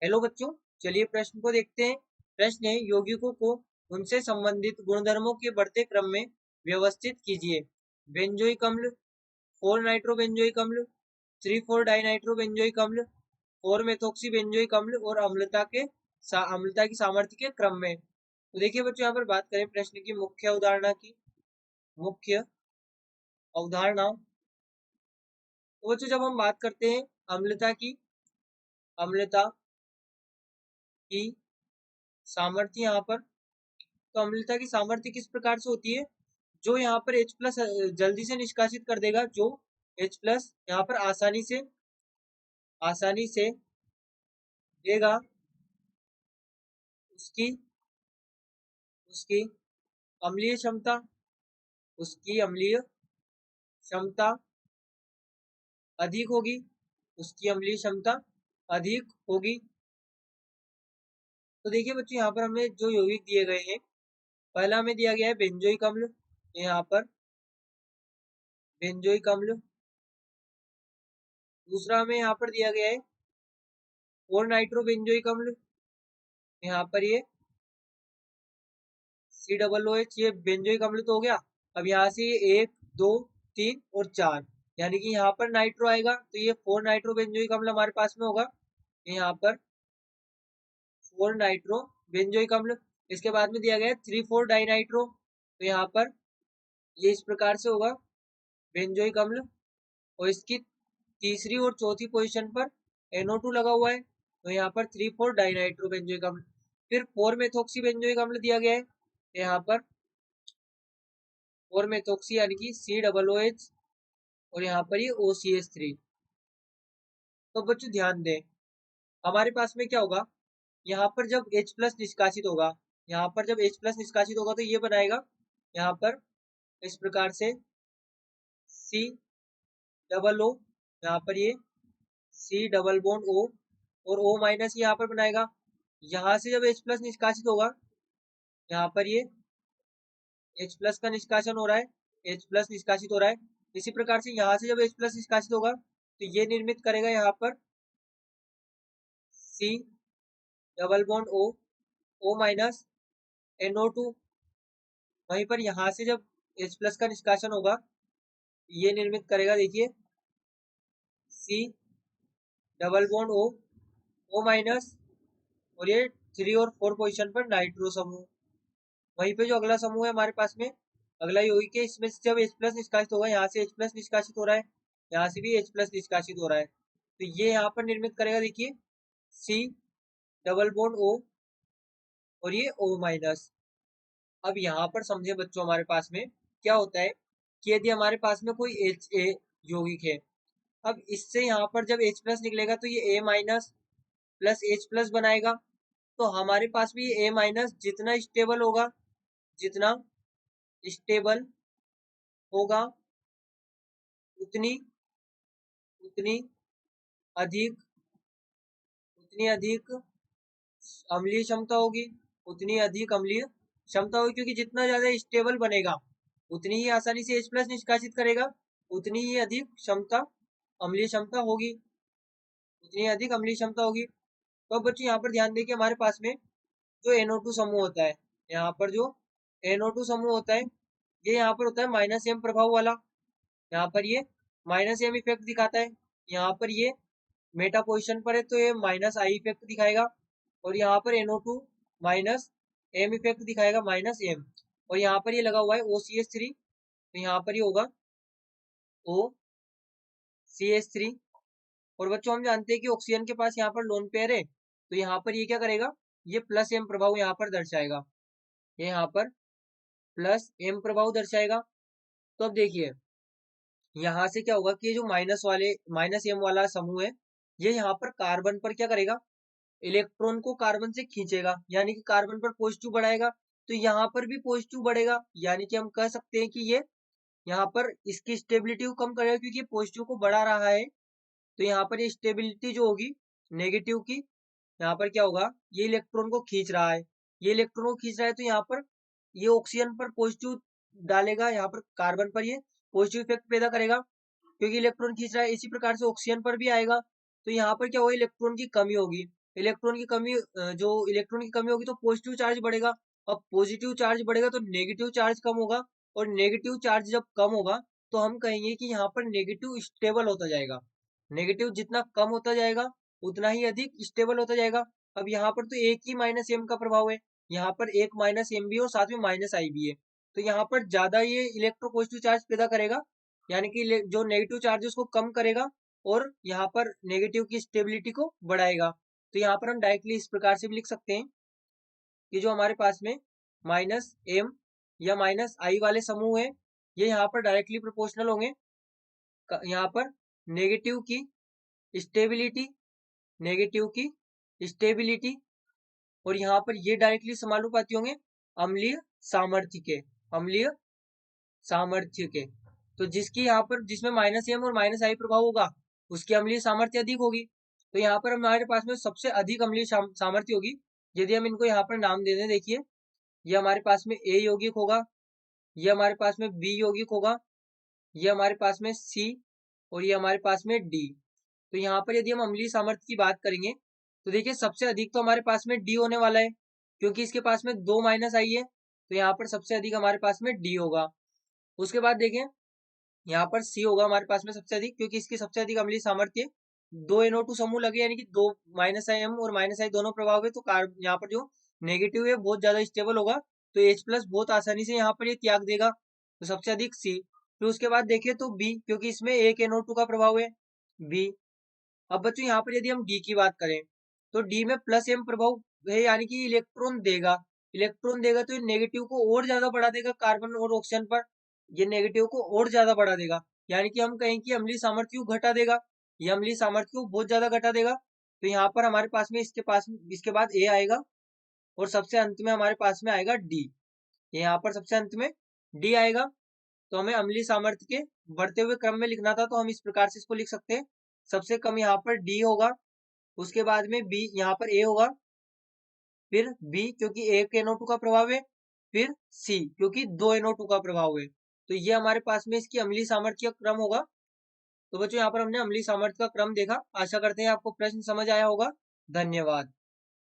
Hello बच्चों, चलिए प्रश्न को देखते हैं। प्रश्न है, यौगिकों को उनसे संबंधित गुणधर्मों के बढ़ते क्रम में व्यवस्थित कीजिए। बेंजोइक अम्ल, 4 नाइट्रो बेंजोइक अम्ल, 3,4 डाइनाइट्रो बेंजोइक अम्ल, 4 मेथोक्सी बेंजोइक अम्ल और अम्लता की सामर्थ्य के क्रम में। तो देखिए बच्चों, यहाँ पर बात करें प्रश्न की मुख्य अवधारणा। तो बच्चों, जब हम बात करते हैं अम्लता की सामर्थ्य यहाँ पर, तो अम्लता की सामर्थ्य किस प्रकार से होती है? जो यहाँ पर H प्लस जल्दी से निष्कासित कर देगा, जो H प्लस यहाँ पर आसानी से देगा, उसकी उसकी अम्लीय क्षमता उसकी अम्लीय क्षमता अधिक होगी उसकी अम्लीय क्षमता अधिक होगी। तो देखिए बच्चों, यहाँ पर हमें जो यौगिक दिए गए हैं, पहला हमें दिया गया है बेंजोइक अम्ल। यहाँ पर बेंजोइक अम्ल, दूसरा हमें यहाँ पर दिया गया है 4 नाइट्रो बेंजोइक अम्ल। यहाँ पर ये COOH, ये बेंजोइक अम्ल तो हो गया। अब यहाँ से ये 1, 2, 3 और 4, यानी कि यहाँ पर नाइट्रो आएगा, तो ये 4 नाइट्रो बेंजोइक अम्ल हमारे पास में होगा। यहाँ पर 4 नाइट्रो बेंजोइक अम्ल। इसके बाद में दिया गया है 3,4 डाइनाइट्रो, तो यहाँ पर ये इस प्रकार से होगा बेंजोइक अम्ल। और इसकी तीसरी और चौथी पोजीशन पर NO2 लगा हुआ है, तो यहाँ पर 3,4 डाइनाइट्रो बेंजोइक अम्ल। फिर 4 मेथोक्सी बेंजोइक अम्ल दिया गया है, यहाँ पर 4 मेथोक्सी यानी कि COOH और यहाँ पर ये OCH3। तो बच्चों ध्यान दें, हमारे पास में क्या होगा, यहाँ पर जब H प्लस निष्कासित होगा, तो ये बनाएगा यहाँ पर इस प्रकार से COO, यहाँ पर ये C डबल बॉन्ड O और O माइनस यहाँ पर बनाएगा। यहाँ से जब H प्लस निष्कासित होगा, यहाँ पर ये H प्लस का निष्कासन हो रहा है, H प्लस निष्कासित हो रहा है। इसी प्रकार से यहाँ से जब H प्लस निष्कासित होगा, तो ये निर्मित करेगा यहाँ पर C double bond O minus NO2। वहीं पर यहाँ से जब H प्लस का निष्कासन होगा, ये निर्मित करेगा, देखिए C double bond O minus और ये 3 और 4 पोजीशन पर नाइट्रो समूह। वहीं पे जो अगला समूह है हमारे पास में, अगला यौगिक है, इसमें से जब H प्लस निष्कासित होगा, यहाँ से H प्लस निष्कासित हो रहा है, यहाँ से भी H प्लस निष्कासित हो रहा है, तो ये यहाँ पर निर्मित करेगा, देखिए C डबल बॉन्ड O और ये O माइनस। अब यहाँ पर समझे बच्चों, हमारे पास में क्या होता है कि यदि हमारे पास में कोई HA यौगिक है, अब इससे यहाँ पर जब H प्लस निकलेगा, तो ये A minus plus H plus बनाएगा। तो हमारे पास भी A माइनस जितना स्टेबल होगा उतनी उतनी अधिक अम्लीय क्षमता होगी क्योंकि जितना ज्यादा स्टेबल बनेगा, उतनी ही आसानी से H प्लस निष्कासित करेगा, उतनी ही अधिक अम्लीय क्षमता होगी तो अब बच्चों यहाँ पर ध्यान दें कि हमारे पास में जो NO2 समूह होता है, यहाँ पर जो NO2 समूह होता है, ये यहाँ पर होता है -M प्रभाव वाला। यहाँ पर ये -M इफेक्ट दिखाता है, यहाँ पर ये मेटा पोजिशन पर है, तो ये -I इफेक्ट दिखाएगा। और यहाँ पर NO2 -M इफेक्ट दिखाएगा, -M। और यहाँ पर ये लगा हुआ है OCH3, तो यहाँ पर ये होगा OCH3। और बच्चों हम जानते हैं कि ऑक्सीजन के पास यहाँ पर लोन पेयर है, तो यहाँ पर ये क्या करेगा, ये +M प्रभाव यहाँ पर दर्शाएगा, ये यहाँ पर +M प्रभाव दर्शाएगा। तो अब देखिए यहाँ से क्या होगा कि जो -M वाला समूह है, ये यहाँ पर कार्बन पर क्या करेगा, इलेक्ट्रॉन को कार्बन से खींचेगा, यानी कि कार्बन पर पॉजिटिव बढ़ाएगा, तो यहाँ पर भी पॉजिटिव बढ़ेगा, यानी कि हम कह सकते हैं कि ये यहाँ पर इसकी स्टेबिलिटी को कम करेगा, क्योंकि पॉजिटिव को बढ़ा रहा है। तो यहाँ पर ये स्टेबिलिटी जो होगी नेगेटिव की, यहाँ पर क्या होगा, ये इलेक्ट्रॉन को खींच रहा है, तो यहाँ पर ये ऑक्सीजन पर पॉजिटिव डालेगा, यहाँ पर कार्बन पर ये पॉजिटिव इफेक्ट पैदा करेगा, क्योंकि इलेक्ट्रॉन खींच रहा है। इसी प्रकार से ऑक्सीजन पर भी आएगा, तो यहाँ पर क्या होगा, इलेक्ट्रॉन की कमी होगी, इलेक्ट्रॉन की कमी जो इलेक्ट्रॉन की कमी होगी तो पॉजिटिव चार्ज बढ़ेगा। अब पॉजिटिव चार्ज बढ़ेगा तो नेगेटिव चार्ज कम होगा, और नेगेटिव चार्ज जब कम होगा तो हम कहेंगे कि यहाँ पर नेगेटिव स्टेबल होता जाएगा। नेगेटिव जितना कम होता जाएगा उतना ही अधिक स्टेबल होता जाएगा। अब यहाँ पर तो एक ही माइनस एम का प्रभाव है, यहाँ पर एक माइनस एम भी और साथ में माइनस आई भी है, तो यहाँ पर ज्यादा ये इलेक्ट्रोपॉजिटिव चार्ज पैदा करेगा, यानी कि जो नेगेटिव चार्ज है उसको कम करेगा और यहाँ पर नेगेटिव की स्टेबिलिटी को बढ़ाएगा। तो यहाँ पर हम डायरेक्टली इस प्रकार से भी लिख सकते हैं कि जो हमारे पास में माइनस एम या माइनस आई वाले समूह है ये यहाँ पर डायरेक्टली प्रोपोर्शनल होंगे यहाँ पर नेगेटिव की स्टेबिलिटी, नेगेटिव की स्टेबिलिटी, और यहाँ पर ये डायरेक्टली समानुपाती होंगे अम्लीय सामर्थ्य के, अम्लीय सामर्थ्य के। तो जिसकी यहाँ पर जिसमें माइनस एम और माइनस आई प्रभाव होगा उसकी अम्लीय सामर्थ्य अधिक होगी। तो यहाँ पर हमारे पास में सबसे अधिक अम्लीय सामर्थ्य होगी। यदि हम इनको यहाँ पर नाम दे दें, देखिए ये हमारे पास में ए यौगिक होगा, ये हमारे पास में बी यौगिक होगा, ये हमारे पास में सी, और ये हमारे पास में डी। तो यहाँ पर यदि हम अम्लीय सामर्थ्य की बात करेंगे तो देखिए सबसे अधिक तो हमारे पास में डी होने वाला है, क्योंकि इसके पास में 2 माइनस आई है, तो यहाँ पर सबसे अधिक हमारे पास में डी होगा। उसके बाद देखें यहाँ पर सी होगा हमारे पास में सबसे अधिक, क्योंकि इसकी सबसे अधिक अम्लीय सामर्थ्य 2 NO2 समूह लगे, यानी कि 2 माइनस आई एम और माइनस आई दोनों प्रभाव है, तो यहाँ पर जो नेगेटिव है बहुत ज्यादा स्टेबल होगा, तो H प्लस बहुत आसानी से यहाँ पर ये त्याग देगा, तो सबसे अधिक सी। फिर उसके बाद देखिए तो बी, क्योंकि इसमें 1 NO2 का प्रभाव है, बी। अब बच्चों यहाँ पर यदि हम डी की बात करें तो डी में प्लस एम प्रभाव है, यानी कि इलेक्ट्रॉन देगा, इलेक्ट्रॉन देगा तो ये नेगेटिव को और ज्यादा बढ़ा देगा कार्बन और ऑक्सीजन पर, ये नेगेटिव को और ज्यादा बढ़ा देगा, यानी कि हम कहें कि अम्लीय सामर्थ्य को घटा देगा, ये अम्लीय सामर्थ्य को बहुत ज्यादा घटा देगा। तो यहाँ पर हमारे पास में इसके बाद ए आएगा और सबसे अंत में हमारे पास में आएगा डी, यहाँ पर सबसे अंत में डी आएगा। तो हमें अम्लीय सामर्थ्य के बढ़ते हुए क्रम में लिखना था, तो हम इस प्रकार से इसको लिख सकते हैं, सबसे कम यहाँ पर डी होगा, उसके बाद में बी, यहाँ पर ए होगा, फिर बी क्योंकि एक NO2 का प्रभाव है, फिर सी क्योंकि 2 NO2 का प्रभाव है। तो ये हमारे पास में इसकी अम्लीय सामर्थ्य का क्रम होगा। तो बच्चों यहाँ पर हमने अम्लीय सामर्थ्य का क्रम देखा। आशा करते हैं आपको प्रश्न समझ आया होगा। धन्यवाद।